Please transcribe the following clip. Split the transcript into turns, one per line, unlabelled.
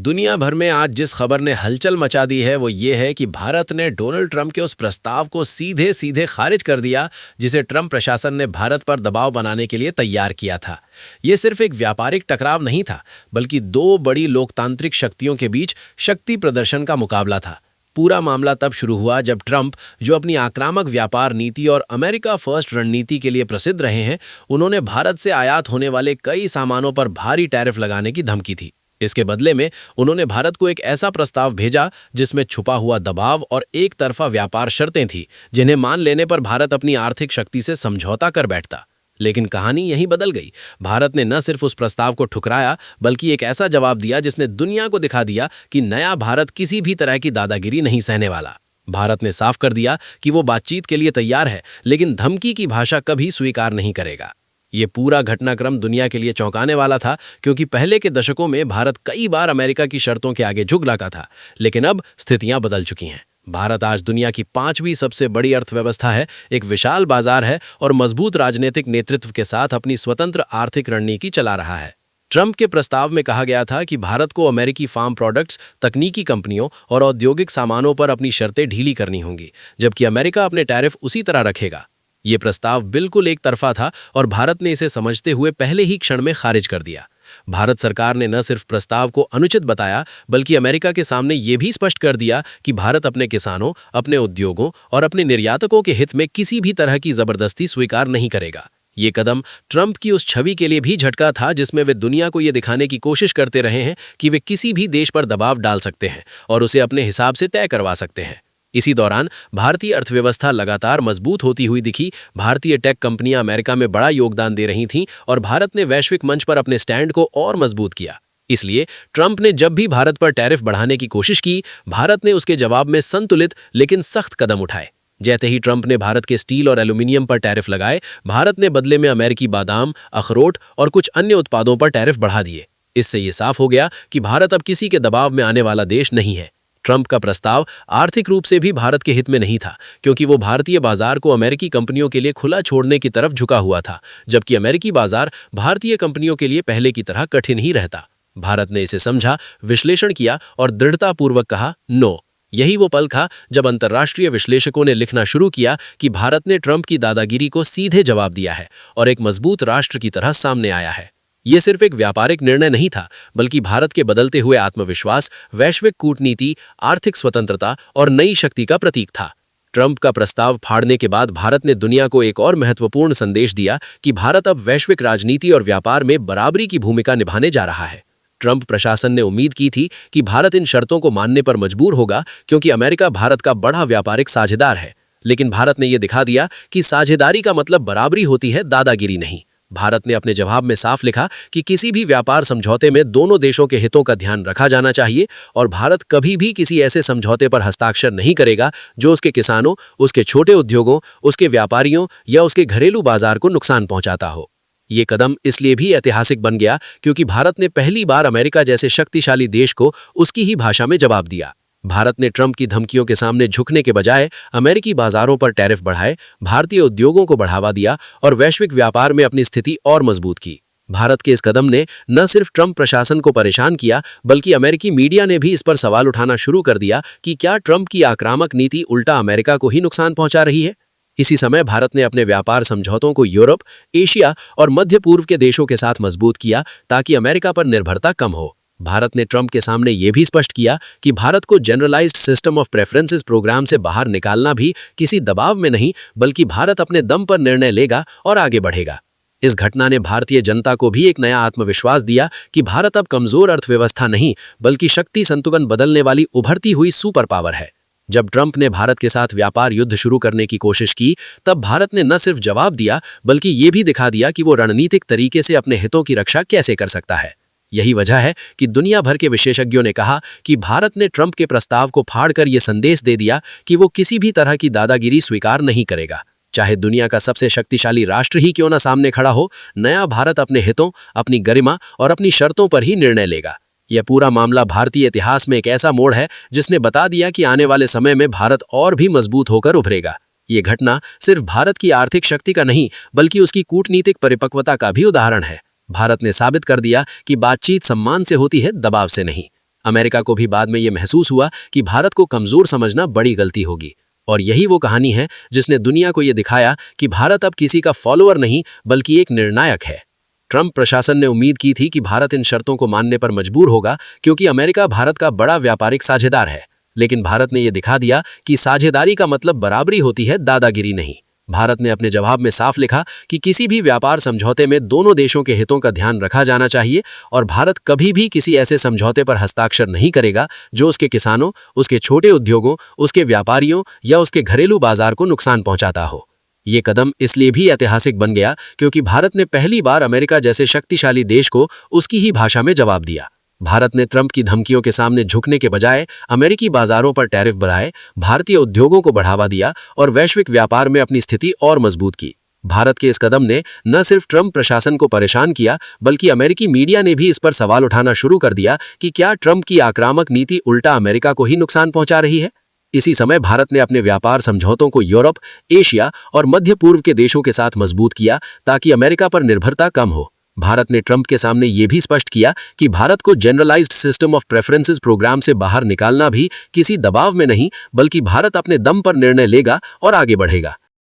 दुनिया भर में आज जिस खबर ने हलचल मचा दी है वो ये है कि भारत ने डोनाल्ड ट्रंप के उस प्रस्ताव को सीधे सीधे खारिज कर दिया जिसे ट्रंप प्रशासन ने भारत पर दबाव बनाने के लिए तैयार किया था। ये सिर्फ एक व्यापारिक टकराव नहीं था, बल्कि दो बड़ी लोकतांत्रिक शक्तियों के बीच शक्ति प्रदर्शन का मुकाबला था। पूरा मामला तब शुरू हुआ जब ट्रंप, जो अपनी आक्रामक व्यापार नीति और अमेरिका फर्स्ट रणनीति के लिए प्रसिद्ध रहे हैं, उन्होंने भारत से आयात होने वाले कई सामानों पर भारी टैरिफ लगाने की धमकी थी। इसके बदले में उन्होंने भारत को एक ऐसा प्रस्ताव भेजा जिसमें छुपा हुआ दबाव और एक तरफा व्यापार शर्तें थीं, जिन्हें मान लेने पर भारत अपनी आर्थिक शक्ति से समझौता कर बैठता। लेकिन कहानी यहीं बदल गई। भारत ने न सिर्फ उस प्रस्ताव को ठुकराया, बल्कि एक ऐसा जवाब दिया जिसने दुनिया को दिखा दिया कि नया भारत किसी भी तरह की दादागिरी नहीं सहने वाला। भारत ने साफ कर दिया कि वो बातचीत के लिए तैयार है, लेकिन धमकी की भाषा कभी स्वीकार नहीं करेगा। ये पूरा घटनाक्रम दुनिया के लिए चौंकाने वाला था, क्योंकि पहले के दशकों में भारत कई बार अमेरिका की शर्तों के आगे झुक लगा था, लेकिन अब स्थितियां बदल चुकी हैं। भारत आज दुनिया की 5वीं सबसे बड़ी अर्थव्यवस्था है, एक विशाल बाजार है और मजबूत राजनीतिक नेतृत्व के साथ अपनी स्वतंत्र आर्थिक रणनीति चला रहा है। ट्रंप के प्रस्ताव में कहा गया था कि भारत को अमेरिकी फार्म प्रोडक्ट्स, तकनीकी कंपनियों और औद्योगिक सामानों पर अपनी शर्तें ढीली करनी होंगी, जबकि अमेरिका अपने टैरिफ उसी तरह रखेगा। ये प्रस्ताव बिल्कुल एक तरफा था और भारत ने इसे समझते हुए पहले ही क्षण में खारिज कर दिया। भारत सरकार ने न सिर्फ प्रस्ताव को अनुचित बताया, बल्कि अमेरिका के सामने ये भी स्पष्ट कर दिया कि भारत अपने किसानों, अपने उद्योगों और अपने निर्यातकों के हित में किसी भी तरह की जबरदस्ती स्वीकार नहीं करेगा। ये कदम ट्रंप की उस छवि के लिए भी झटका था जिसमें वे दुनिया को ये दिखाने की कोशिश करते रहे हैं कि वे किसी भी देश पर दबाव डाल सकते हैं और उसे अपने हिसाब से तय करवा सकते हैं। इसी दौरान भारतीय अर्थव्यवस्था लगातार मजबूत होती हुई दिखी। भारतीय टेक कंपनियां अमेरिका में बड़ा योगदान दे रही थीं और भारत ने वैश्विक मंच पर अपने स्टैंड को और मजबूत किया। इसलिए ट्रंप ने जब भी भारत पर टैरिफ बढ़ाने की कोशिश की, भारत ने उसके जवाब में संतुलित लेकिन सख्त कदम उठाए। जैसे ही ट्रंप ने भारत के स्टील और एल्यूमिनियम पर टैरिफ लगाए, भारत ने बदले में अमेरिकी बादाम, अखरोट और कुछ अन्य उत्पादों पर टैरिफ बढ़ा दिए। इससे ये साफ हो गया कि भारत अब किसी के दबाव में आने वाला देश नहीं है। ट्रंप का प्रस्ताव आर्थिक रूप से भी भारत के हित में नहीं था, क्योंकि वो भारतीय बाजार को अमेरिकी कंपनियों के लिए खुला छोड़ने की तरफ झुका हुआ था, जबकि अमेरिकी बाजार भारतीय कंपनियों के लिए पहले की तरह कठिन ही रहता। भारत ने इसे समझा, विश्लेषण किया और दृढ़तापूर्वक कहा नो। यही वो पल था जब अंतर्राष्ट्रीय विश्लेषकों ने लिखना शुरू किया कि भारत ने ट्रंप की दादागिरी को सीधे जवाब दिया है और एक मजबूत राष्ट्र की तरह सामने आया है। ये सिर्फ एक व्यापारिक निर्णय नहीं था, बल्कि भारत के बदलते हुए आत्मविश्वास, वैश्विक कूटनीति, आर्थिक स्वतंत्रता और नई शक्ति का प्रतीक था। ट्रंप का प्रस्ताव फाड़ने के बाद भारत ने दुनिया को एक और महत्वपूर्ण संदेश दिया कि भारत अब वैश्विक राजनीति और व्यापार में बराबरी की भूमिका निभाने जा रहा है। ट्रंप प्रशासन ने उम्मीद की थी कि भारत इन शर्तों को मानने पर मजबूर होगा, क्योंकि अमेरिका भारत का बड़ा व्यापारिक साझेदार है। लेकिन भारत ने यह दिखा दिया कि साझेदारी का मतलब बराबरी होती है, दादागिरी नहीं। भारत ने अपने जवाब में साफ लिखा कि किसी भी व्यापार समझौते में दोनों देशों के हितों का ध्यान रखा जाना चाहिए और भारत कभी भी किसी ऐसे समझौते पर हस्ताक्षर नहीं करेगा जो उसके किसानों, उसके छोटे उद्योगों, उसके व्यापारियों या उसके घरेलू बाजार को नुकसान पहुंचाता हो। ये कदम इसलिए भी ऐतिहासिक बन गया क्योंकि भारत ने पहली बार अमेरिका जैसे शक्तिशाली देश को उसकी ही भाषा में जवाब दिया। भारत ने ट्रंप की धमकियों के सामने झुकने के बजाय अमेरिकी बाजारों पर टैरिफ बढ़ाए, भारतीय उद्योगों को बढ़ावा दिया और वैश्विक व्यापार में अपनी स्थिति और मजबूत की। भारत के इस कदम ने न सिर्फ ट्रंप प्रशासन को परेशान किया, बल्कि अमेरिकी मीडिया ने भी इस पर सवाल उठाना शुरू कर दिया कि क्या ट्रंप की आक्रामक नीति उल्टा अमेरिका को ही नुकसान पहुंचा रही है। इसी समय भारत ने अपने व्यापार समझौतों को यूरोप, एशिया और मध्य पूर्व के देशों के साथ मजबूत किया ताकि अमेरिका पर निर्भरता कम हो। भारत ने ट्रंप के सामने यह भी स्पष्ट किया कि भारत को generalised system of preferences program से बाहर निकालना भी किसी दबाव में नहीं, बल्कि भारत अपने दम पर निर्णय लेगा और आगे बढ़ेगा। इस घटना ने भारतीय जनता को भी एक नया आत्मविश्वास दिया कि भारत अब कमजोर अर्थव्यवस्था नहीं, बल्कि शक्ति संतुलन बदलने वाली उभरती हुई सुपर पावर है। जब ट्रंप ने भारत के साथ व्यापार युद्ध शुरू करने की कोशिश की, तब भारत ने न सिर्फ जवाब दिया, बल्कि ये भी दिखा दिया कि वो रणनीतिक तरीके से अपने हितों की रक्षा कैसे कर सकता है। यही वजह है कि दुनिया भर के विशेषज्ञों ने कहा कि भारत ने ट्रंप के प्रस्ताव को फाड़कर यह संदेश दे दिया कि वो किसी भी तरह की दादागिरी स्वीकार नहीं करेगा। चाहे दुनिया का सबसे शक्तिशाली राष्ट्र ही क्यों न सामने खड़ा हो, नया भारत अपने हितों, अपनी गरिमा और अपनी शर्तों पर ही निर्णय लेगा। यह पूरा मामला भारतीय इतिहास में एक ऐसा मोड़ है जिसने बता दिया कि आने वाले समय में भारत और भी मजबूत होकर उभरेगा। ये घटना सिर्फ भारत की आर्थिक शक्ति का नहीं, बल्कि उसकी कूटनीतिक परिपक्वता का भी उदाहरण है। भारत ने साबित कर दिया कि बातचीत सम्मान से होती है, दबाव से नहीं। अमेरिका को भी बाद में ये महसूस हुआ कि भारत को कमजोर समझना बड़ी गलती होगी। और यही वो कहानी है जिसने दुनिया को ये दिखाया कि भारत अब किसी का फॉलोअर नहीं बल्कि एक निर्णायक है। ट्रंप प्रशासन ने उम्मीद की थी कि भारत इन शर्तों को मानने पर मजबूर होगा क्योंकि अमेरिका भारत का बड़ा व्यापारिक साझेदार है। लेकिन भारत ने यह दिखा दिया कि साझेदारी का मतलब बराबरी होती है, दादागिरी नहीं। भारत ने अपने जवाब में साफ लिखा कि किसी भी व्यापार समझौते में दोनों देशों के हितों का ध्यान रखा जाना चाहिए और भारत कभी भी किसी ऐसे समझौते पर हस्ताक्षर नहीं करेगा जो उसके किसानों, उसके छोटे उद्योगों, उसके व्यापारियों या उसके घरेलू बाजार को नुकसान पहुंचाता हो। ये कदम इसलिए भी ऐतिहासिक बन गया क्योंकि भारत ने पहली बार अमेरिका जैसे शक्तिशाली देश को उसकी ही भाषा में जवाब दिया। भारत ने ट्रंप की धमकियों के सामने झुकने के बजाय अमेरिकी बाजारों पर टैरिफ बढ़ाए, भारतीय उद्योगों को बढ़ावा दिया और वैश्विक व्यापार में अपनी स्थिति और मजबूत की। भारत के इस कदम ने न सिर्फ ट्रंप प्रशासन को परेशान किया बल्कि अमेरिकी मीडिया ने भी इस पर सवाल उठाना शुरू कर दिया कि क्या ट्रंप की आक्रामक नीति उल्टा अमेरिका को ही नुकसान पहुंचा रही है। इसी समय भारत ने अपने व्यापार समझौतों को यूरोप, एशिया और मध्य पूर्व के देशों के साथ मजबूत किया ताकि अमेरिका पर निर्भरता कम हो। भारत ने ट्रंप के सामने यह भी स्पष्ट किया कि भारत को generalised system of preferences program से बाहर निकालना भी किसी दबाव में नहीं बल्कि भारत अपने दम पर निर्णय लेगा और आगे बढ़ेगा।